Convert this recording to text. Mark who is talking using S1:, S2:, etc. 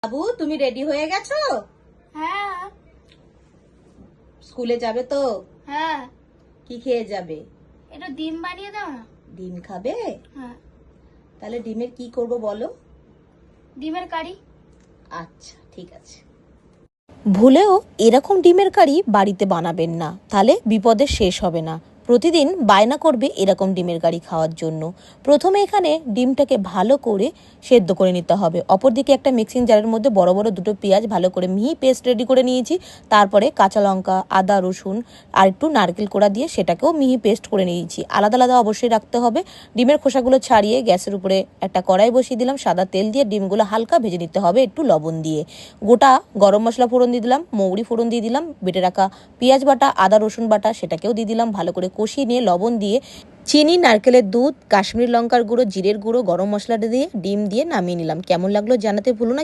S1: বাবু, তুমি রেডি হয়ে গেছো?
S2: হ্যাঁ।
S1: স্কুলে যাবে তো?
S2: হ্যাঁ।
S1: কি খেয়ে যাবে?
S2: একটু ডিম বানিয়ে দাও না।
S1: ডিম খাবে?
S2: হ্যাঁ।
S1: তাহলে ডিমের কি করব বলো?
S2: ডিমের কারি।
S1: আচ্ছা, ঠিক আছে।
S3: ভুলেও এরকম ডিমের কারি বাড়িতে বানাবেন না, তাহলে বিপদের শেষ হবে না। প্রতিদিন বায়না করবে এরকম ডিমের কারি খাওয়ার জন্য। প্রথমে এখানে ডিমটাকে ভালো করে সেদ্ধ করে নিতে হবে। অপরদিকে একটা মিক্সিং জারের মধ্যে বড় বড় দুটো পেঁয়াজ ভালো করে মিহি পেস্ট রেডি করে নিয়েছি। তারপরে কাঁচা লঙ্কা, আদা, রসুন আর একটু নারকেল কোড়া দিয়ে সেটাকেও মিহি পেস্ট করে নিয়েছি। আলাদা আলাদা অবশ্যই রাখতে হবে। ডিমের খোসাগুলো ছাড়িয়ে গ্যাসের উপরে একটা কড়াই বসিয়ে দিলাম। সাদা তেল দিয়ে ডিমগুলো হালকা ভেজে নিতে হবে একটু লবণ দিয়ে। গোটা গরম মশলা ফোড়ন দিয়ে দিলাম, মৌরি ফোড়ন দিয়ে দিলাম, বেটে রাখা পেঁয়াজ বাটা, আদা রসুন বাটা সেটাকেও দিয়ে দিলাম। ভালো করে কষিয়ে নিয়ে লবণ দিয়ে, চিনি, নারকেলের দুধ, কাশ্মীরি লঙ্কার গুঁড়ো, জিরের গুঁড়ো, গরম মশলাটা দিয়ে ডিম দিয়ে নামিয়ে নিলাম। কেমন লাগলো জানাতে ভুলো না।